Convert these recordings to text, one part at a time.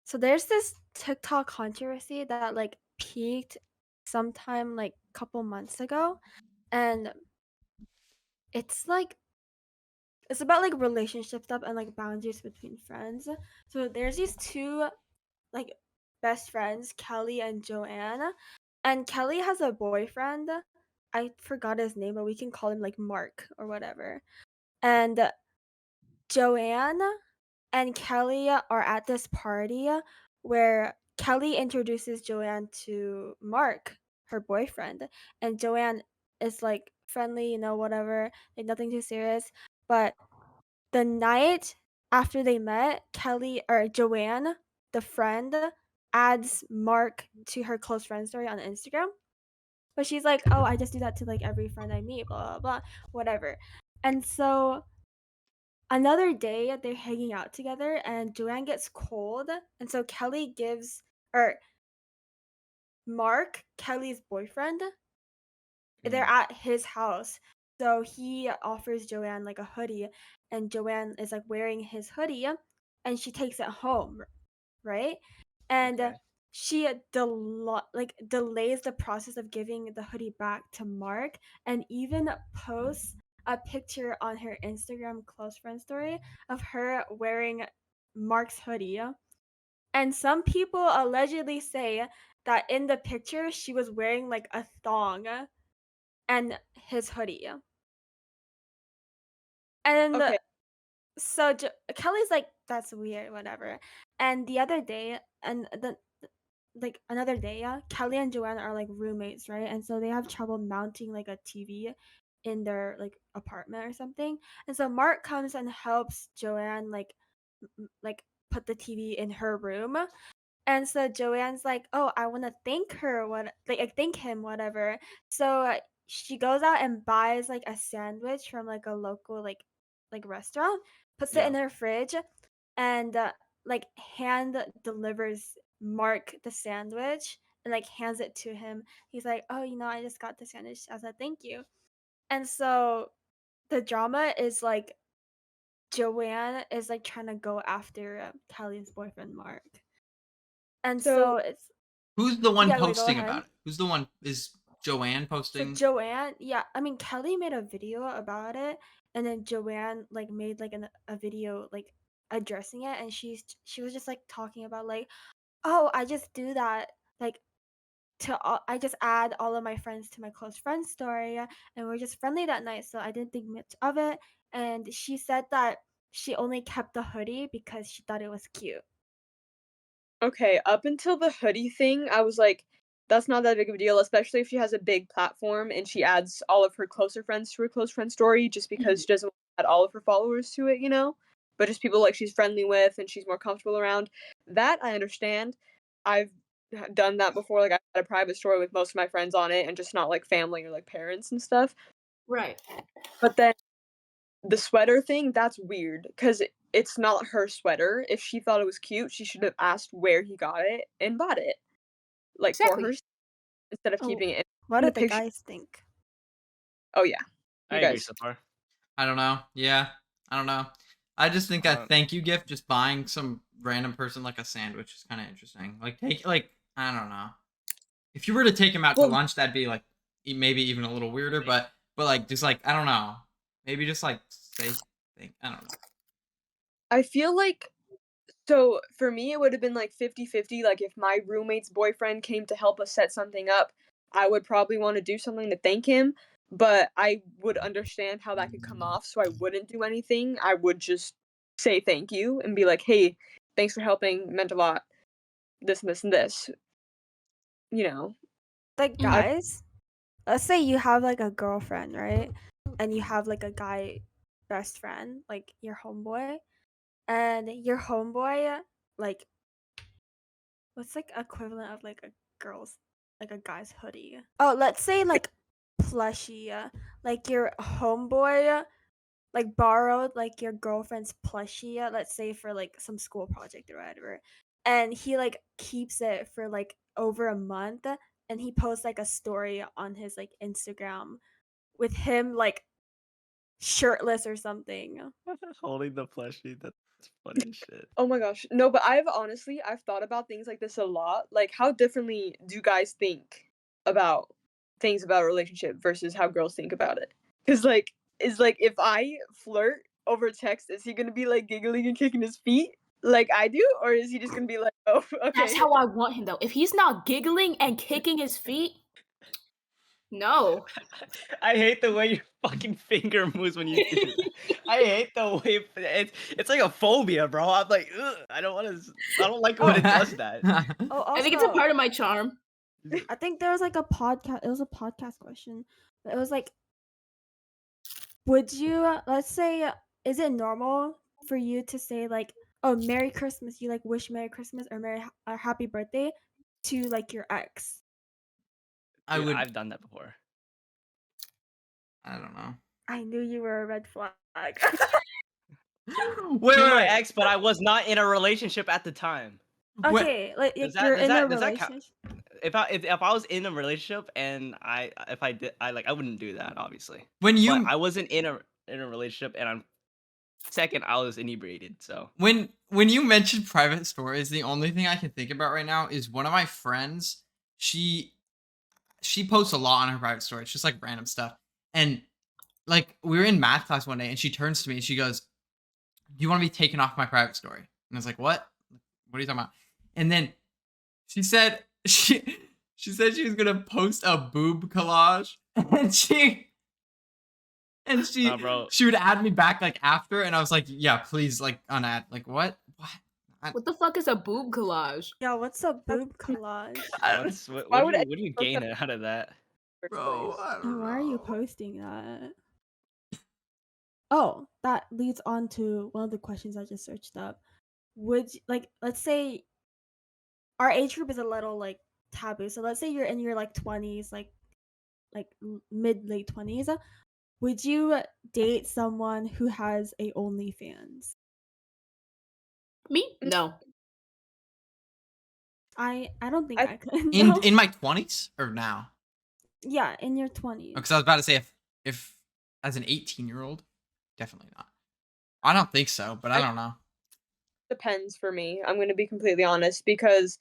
So there's this TikTok controversy that like peaked sometime like couple months ago, and it's like it's about like relationship stuff and like boundaries between friends. So there's these two like best friends, Kelly and Joanne, and Kelly has a boyfriend. I forgot his name, but we can call him like Mark or whatever. And Joanne and Kelly are at this party where Kelly introduces Joanne to Mark, her boyfriend, and Joanne is like friendly, whatever, like nothing too serious. But the night after they met, Kelly or Joanne, the friend, adds Mark to her close friend story on Instagram. But she's like, "Oh, I just do that to like every friend I meet, blah blah blah, whatever." And so another day, they're hanging out together and Joanne gets cold, and so Kelly gives or Mark, Kelly's boyfriend, they're Mm, at his house. So he offers Joanne like a hoodie, and Joanne is like wearing his hoodie and she takes it home, right? And okay. she delays the process of giving the hoodie back to Mark and even posts a picture on her Instagram close friend story of her wearing Mark's hoodie. And some people allegedly say that in the picture she was wearing like a thong and his hoodie. And Okay. so Kelly's like, "That's weird, whatever." And the other day, and the like another day, yeah, Kelly and Joanna are like roommates, right? And so they have trouble mounting like a TV in their like apartment or something. And so Mark comes and helps Joanne like put the TV in her room. And so Joanne's like, "Oh, I want to thank her, like thank him, whatever." So she goes out and buys like a sandwich from like a local like restaurant, puts it Yeah. in her fridge, and like hand delivers Mark the sandwich and like hands it to him. He's like, "Oh, I just got the sandwich as a thank you." And so the drama is like Joanne is like trying to go after Callie's boyfriend Mark. And So so it's Who's the one yeah, wait, go posting ahead. about it? Who's the one is Joanne So posting? Joanne, yeah, I mean Kelly made a video about it, and then Joanne like made like a video like addressing it, and she was just like talking about like, "Oh, I just do that like I just add all of my friends to my close friends story, and we're just friendly that night, so I didn't think much of it." And she said that she only kept the hoodie because she thought it was cute. okay, up until the hoodie thing, I was like, that's not that big of a deal, especially if she has a big platform and she adds all of her closer friends to her close friend story just because Mhm. she doesn't add all of her followers to it, you know? But just people like she's friendly with and she's more comfortable around. That I understand. I've done that before. Like I had a private story with most of my friends on it and just not like family or like parents and stuff. Right. But then the sweater thing, that's weird because it's not her sweater. If she thought it was cute, she should have asked where he got it and bought it, like, for her Exactly. instead of Oh, keeping it what in the did the picture. guys think? Oh, yeah. I You agree guys so far. I don't know. Yeah, I don't know. I just think that Uh, thank you gift, just buying some random person like a sandwich is kind of interesting. Like take like I don't know. If you were to take him out to well, lunch, that'd be like maybe even a little weirder. But like just like I don't know. Maybe just like say thank. I don't know. I feel like so for me, it would have been, like, 50-50, like, if my roommate's boyfriend came to help us set something up, I would probably wanna do something to thank him, but I would understand how that could come off, so I wouldn't do anything. I would just say thank you and be like, "Hey, thanks for helping, meant a lot, this and this and this," you know? Like I mhm. guys, let's say you have like a girlfriend, right? And you have like a guy best friend, like your homeboy, and your homeboy, like, what's like equivalent of like a girl's, like a guy's hoodie? Oh, let's say like plushie, like your homeboy, like borrowed like your girlfriend's plushie, let's say for like some school project or whatever, and he like keeps it for like over a month, and he posts like a story on his like Instagram with him like shirtless or something. Holding the plushie. It's funny as shit. Oh my gosh. No, but I've thought about things like this a lot. Like, how differently do you guys think about things about a relationship versus how girls think about it? Because, like, if I flirt over text, is he gonna be like giggling and kicking his feet like I do? Or is he just gonna be like, oh, That's okay. how I want him though. If he's not giggling and kicking his feet, no. I hate the way your fucking finger moves when you do that. I hate the way it's like a phobia, bro. I'm like, ugh, I don't like it when it does that. Oh, I think it's a also, part of my charm. I think there was like a podcast. It was a podcast question. But it was like, would you, let's say, is it normal for you to say like, "Oh, Merry Christmas"? You like wish Merry Christmas or Happy Birthday to like your ex. I Dude, would. I've done that before. I don't know. I knew you were a red flag. Wait, To my wait. ex, but I was not in a relationship at the time. Wait. Okay, like Does you're in a does that count? relationship. If I was in a relationship and if I did I wouldn't do that, obviously. When But you I wasn't in a relationship, and I'm second I was inebriated, so when you mentioned private stories, the only thing I can think about right now is one of my friends. She posts a lot on her private story. It's just like random stuff. And like we were in math class one day, and she turns to me and she goes, "Do you want to be taken off my private story?" And I was like, "What? What are you talking about?" And then she said she said she was gonna post a boob collage, and nah, bro. she would add me back like after, and I was like, "Yeah, please, like unadd." Like what? What the fuck is a boob collage? Yeah, what's a boob collage? Why would What do you gain out of that? Bro, I don't And why are you know. posting that? Oh, that leads on to one of the questions I just searched up. Would like let's say our age group is a little like taboo. So let's say you're in your like 20s, like mid late 20s. Would you date someone who has a OnlyFans? Me? No. I don't think I- I could. No. In my 20s or now? Yeah, in your 20s. Because I was about to say if as an 18-year-old, definitely not. I don't think so, but I don't know. Depends for me. I'm gonna be completely honest because,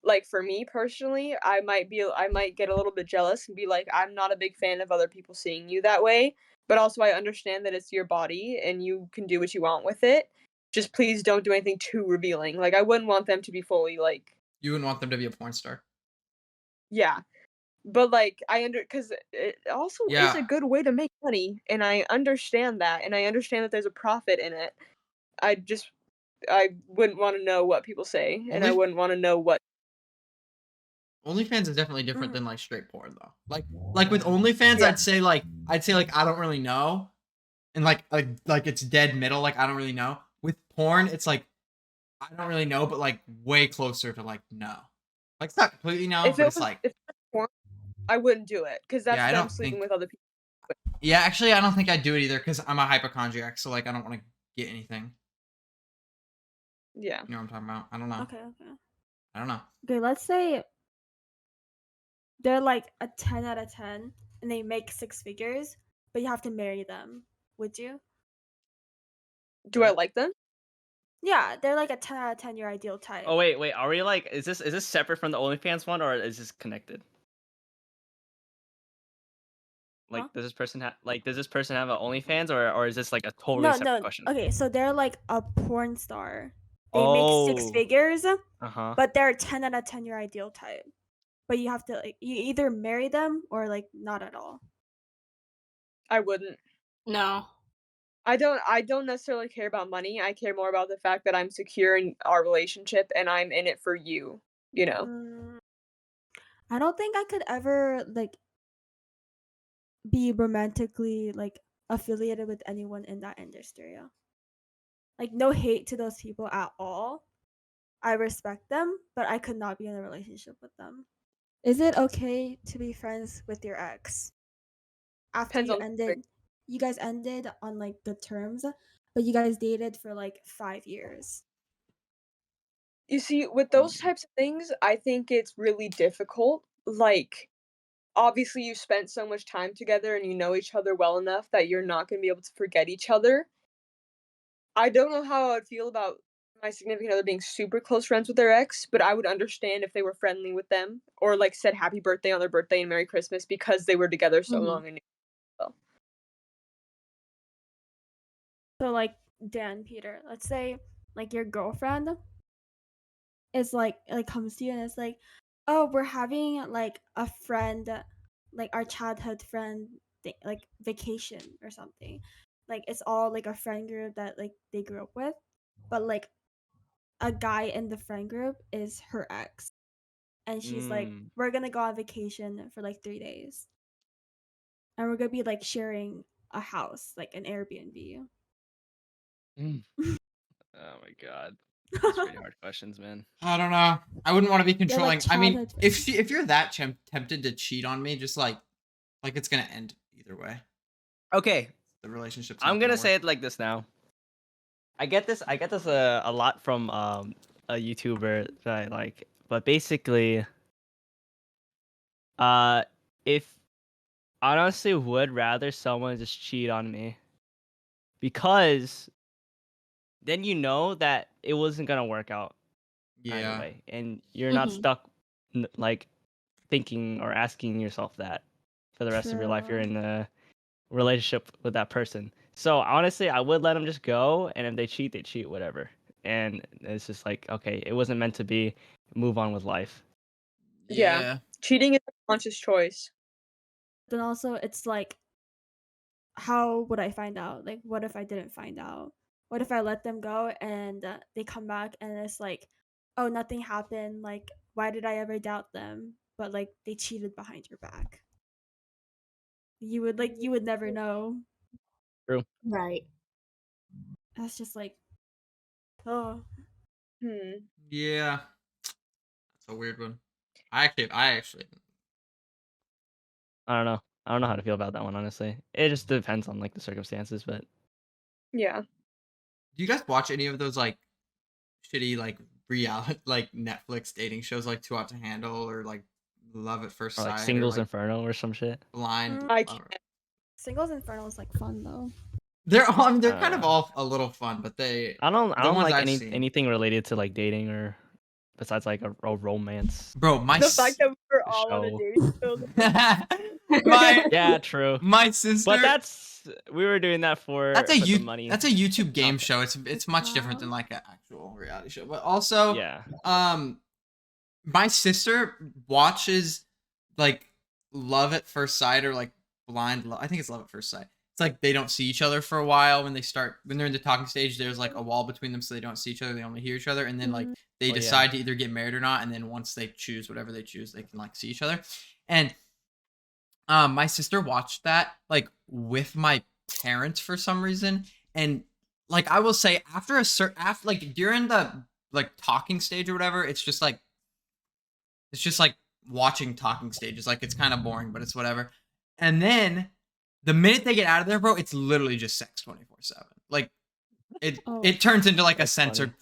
like, for me personally, I might get a little bit jealous and be like, I'm not a big fan of other people seeing you that way. But also, I understand that it's your body and you can do what you want with it. Just please don't do anything too revealing. Like, I wouldn't want them to be fully like, You wouldn't want them to be a porn star. yeah. But like, because it also is Yeah. a good way to make money, and I understand that, and I understand that there's a profit in it. I wouldn't want to know what people say, and I Only- wouldn't want to know what. OnlyFans is definitely different than like straight porn though. Like with OnlyFans, Yeah. I'd say like I don't really know, and like it's dead middle. Like I don't really know. With porn, it's like I don't really know, but like way closer to like no. Like it's not completely no, If but it it's was like if it was porn, I wouldn't do it because that's Yeah, I them don't sleeping think- with other people. yeah. Actually, I don't think I'd do it either because I'm a hypochondriac, so like I don't want to get anything. Yeah. You know what I'm talking about? I don't know. Okay. I don't know. Okay, let's say they're like a 10 out of 10 and they make 6 figures, but you have to marry them. Would you? Do I like them? Yeah, they're like a 10 out of 10 your ideal type. Oh wait, are we like is this separate from the OnlyFans one, or is this connected? Like Huh? does this person have an OnlyFans, or is this like a totally No, separate question? Okay, so they're like a porn star. They make 6 Oh. figures, Uh-huh. but they're 10 out of 10 your ideal type. But you have to like you either marry them or like not at all. I wouldn't. No. I don't necessarily care about money. I care more about the fact that I'm secure in our relationship and I'm in it for you. You know. I don't think I could ever like be romantically like affiliated with anyone in that industry. Like no hate to those people at all. I respect them, but I could not be in a relationship with them. Is it okay to be friends with your ex after Depends on you guys ended on like good terms, but you guys dated for like 5 years? You see, with those types of things, I think it's really difficult. Like, obviously, you spent so much time together and you know each other well enough that you're not going to be able to forget each other. I don't know how I would feel about my significant other being super close friends with their ex, but I would understand if they were friendly with them or like said happy birthday on their birthday and Merry Christmas because they were together so Mhm. long and well. So like Dan, Peter, let's say like your girlfriend is like comes to you and is like, oh, we're having like a friend, like our childhood friend like vacation or something. Like it's all like a friend group that like they grew up with, but like a guy in the friend group is her ex, and she's like, Mm. we're gonna go on vacation for like 3 days, and we're gonna be like sharing a house, like an Airbnb. Mm. Oh my god. These are pretty hard questions, man. I don't know. I wouldn't want to be Yeah, like controlling. I mean, childhood if you're that tempted to cheat on me, just like it's gonna end either way. Okay, The relationship's I'm not gonna gonna say work. it like this now. I get this a lot from a YouTuber that I like, but basically, if I honestly would rather someone just cheat on me because then you know that it wasn't gonna work out either Yeah. way, and you're not Mhm. stuck like thinking or asking yourself that for the rest of your life. You're True. in a relationship with that person. So honestly, I would let them just go, and if they cheat, whatever. And it's just like, okay, it wasn't meant to be. Move on with life. Yeah. Yeah. Cheating is a conscious choice. Then also it's like, how would I find out? Like, what if I didn't find out? What if I let them go and they come back and it's like, oh, nothing happened. Like, why did I ever doubt them? But like, they cheated behind your back. You would never know. True. Right. That's just like, oh, Hmm. Yeah. That's a weird one. I actually I don't know. I don't know how to feel about that one, honestly. It just depends on like the circumstances, but Yeah. do you guys watch any of those like shitty like reality like Netflix dating shows like Too Hot to Handle or like Love at First or like Sight or Singles like Inferno or some shit. Blind? mm, I Love? can't. Singles Inferno is like fun though. They're I mean, I they're don't kind of know. all a little fun, but I the don't ones like I've seen, anything related to like dating or besides like a romance bro. The fact that we were all on a show. dating show. my Yeah, true. my But sister. we were doing that for That's a the money. that's a YouTube game Not show. It's much different than like an actual reality show. But also, yeah. my sister watches like Love at First Sight or like Blind Love. I think it's Love at First Sight. It's like they don't see each other for a while when they're in the talking stage. There's like a wall between them, so they don't see each other. They only hear each other, and then like Mm, they Oh, yeah. decide to either get married or not. And then once they choose whatever they choose, they can like see each other. And my sister watched that like with my parents for some reason, and like I will say after like during the like talking stage or whatever, it's just like watching talking stages. Like it's kind of boring, but it's whatever. And then the minute they get out of there, bro, it's literally just sex 24/7. Like oh, it turns into like a That's funny.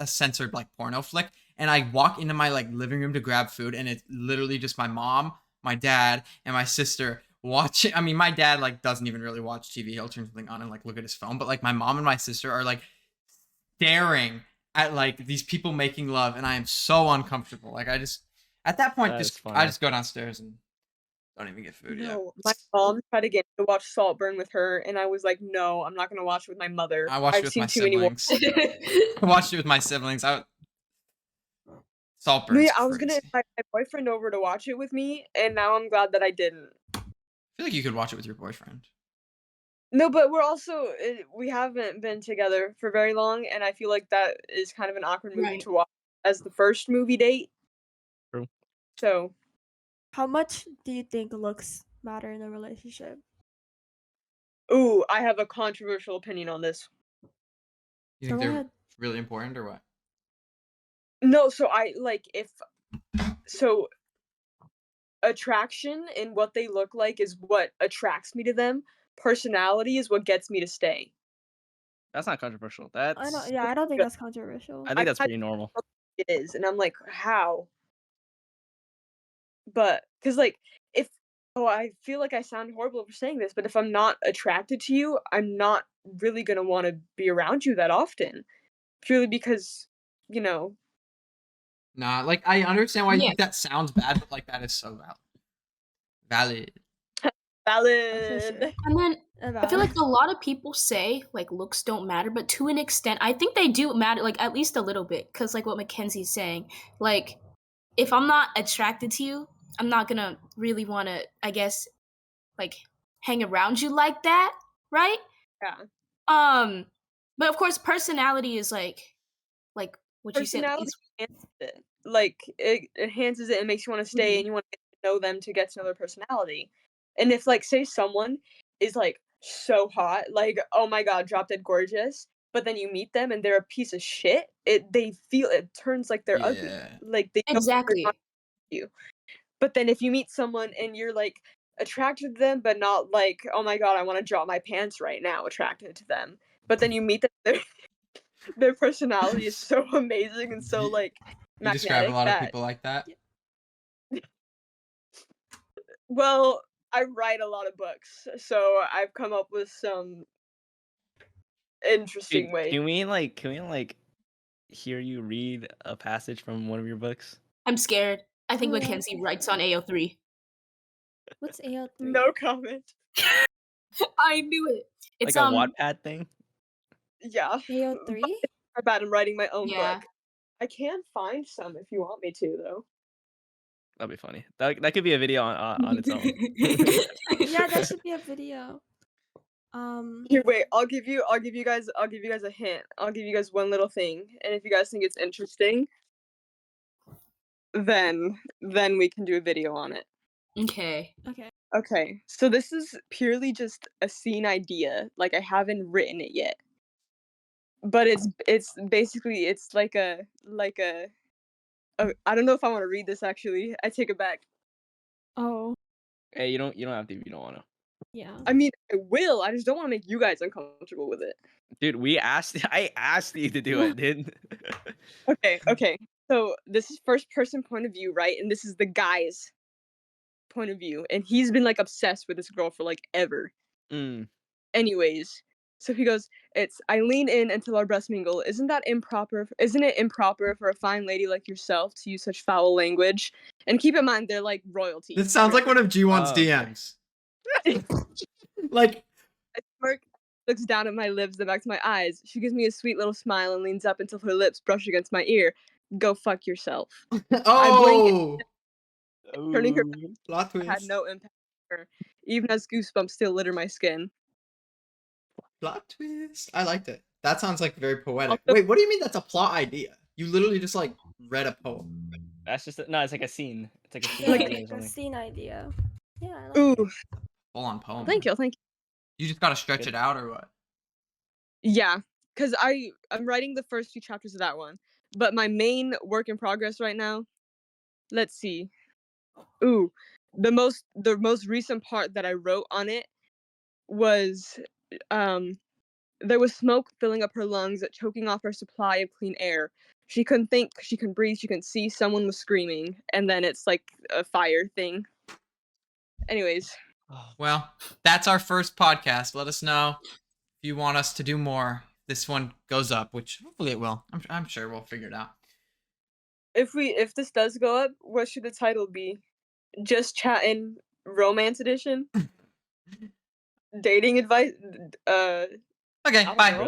censored like porno flick. And I walk into my like living room to grab food, and it's literally just my mom, my dad, and my sister watching. I mean, my dad like doesn't even really watch TV. He'll turn something on and like look at his phone. But like my mom and my sister are like staring at like these people making love, and I am so uncomfortable. Like I just at that point That is I funny. just go downstairs and don't even get food yet. No, my mom tried to get me to watch Saltburn with her, and I was like, no, I'm not gonna watch it with my mother. I watched it I've with seen my too many. siblings. I watched it with my siblings. No, Saltburn's yeah, I was gonna crazy. invite my boyfriend over to watch it with me, and now I'm glad that I didn't. I feel like you could watch it with your boyfriend. No, but we're also we haven't been together for very long, and I feel like that is kind of an awkward movie Right. to watch as the first movie date. True. So, how much do you think looks matter in a relationship? ooh, I have a controversial opinion on this. You Go think they're ahead. really important or what? No, so I like if so attraction and what they look like is what attracts me to them. Personality is what gets me to stay. That's not controversial. I don't. That's Yeah, I don't think that's controversial. I think that's I pretty normal. it is, and I'm like, how? But because like if Oh, I feel like I sound horrible for saying this, but if I'm not attracted to you, I'm not really gonna want to be around you that often. Purely because, you know, Nah, like I understand why you Yeah. think that sounds bad, but like that is so valid. For valid. sure. And then I feel like Valid. a lot of people say like looks don't matter, but to an extent, I think they do matter, like at least a little bit. Cause like what Mackenzie's saying, like if I'm not attracted to you, I'm not gonna really want to, I guess, like hang around you like that, right? Yeah. But of course, personality is like what you said. Personality enhances it. Like it enhances it and makes you want to stay and you want to get to know them to get to know their personality. And if like say someone is like so hot, like oh my god, drop dead gorgeous, but then you meet them and they're a piece of shit, it turns like they're ugly. Yeah. Like they know they're Exactly. not you. But then if you meet someone and you're like attracted to them but not like, oh my god, I want to drop my pants right now, attracted to them. But then you meet them, their personality is so amazing and so like You describe a magnetic lot of that people like that. well, I write a lot of books, so I've come up with some interesting Dude, ways. can we like hear you read a passage from one of your books? I'm scared. I think Oh, yeah. Mackenzie writes on AO3. What's AO3? No comment. I knew it. It's Like a Wattpad thing? Yeah. AO3? How bad I'm writing my own Yeah. book. I can find some if you want me to though. That'd be funny. That could be a video on its own. Yeah, that should be a video. Here, wait, I'll give you guys a hint. I'll give you guys one little thing. And if you guys think it's interesting, then we can do a video on it. Okay. Okay. Okay, so this is purely just a scene idea. Like I haven't written it yet, but it's basically it's like a I don't know if I want to read this actually. I take it back. Oh, Hey, you don't have to if you don't want to. yeah. I mean, I will. I just don't want to make you guys uncomfortable with it. Dude, I asked you to do it, dude. Okay. So this is first person point of view, right? And this is the guy's point of view, and he's been like obsessed with this girl for like ever. Mm. Anyways, so he goes, I lean in until our breasts mingle. Isn't it improper for a fine lady like yourself to use such foul language? And keep in mind, they're like royalty. This sounds like one of JiWon's Oh, okay. DMs. Like I smirk, looks down at my lips, then back to my eyes. She gives me a sweet little smile and leans up until her lips brush against my ear. Go fuck yourself. oh, Turning her Ooh. plot had twist. no impact on her, even as goosebumps still litter my skin. Plot twist. I liked it. That sounds like very poetic. Also- Wait, what do you mean that's a plot idea? You literally just like read a poem. That's just no. It's like a scene. It's like a scene Yeah, idea or like a something. scene idea. Yeah, I like Ooh, it. Full on poem. thank you. You just gotta stretch it out or what? Yeah, because I'm writing the first few chapters of that one, but my main work in progress right now. Let's see. Ooh, the most recent part that I wrote on it was there was smoke filling up her lungs, choking off her supply of clean air. She couldn't think, she couldn't breathe, she couldn't see. Someone was screaming, and then it's like a fire thing. Anyways, Well, that's our first podcast. Let us know if you want us to do more. This one goes up, which hopefully it will. I'm sure we'll figure it out. if this does go up, what should the title be? Just chatting romance edition? Dating advice? Okay, don't bye. know.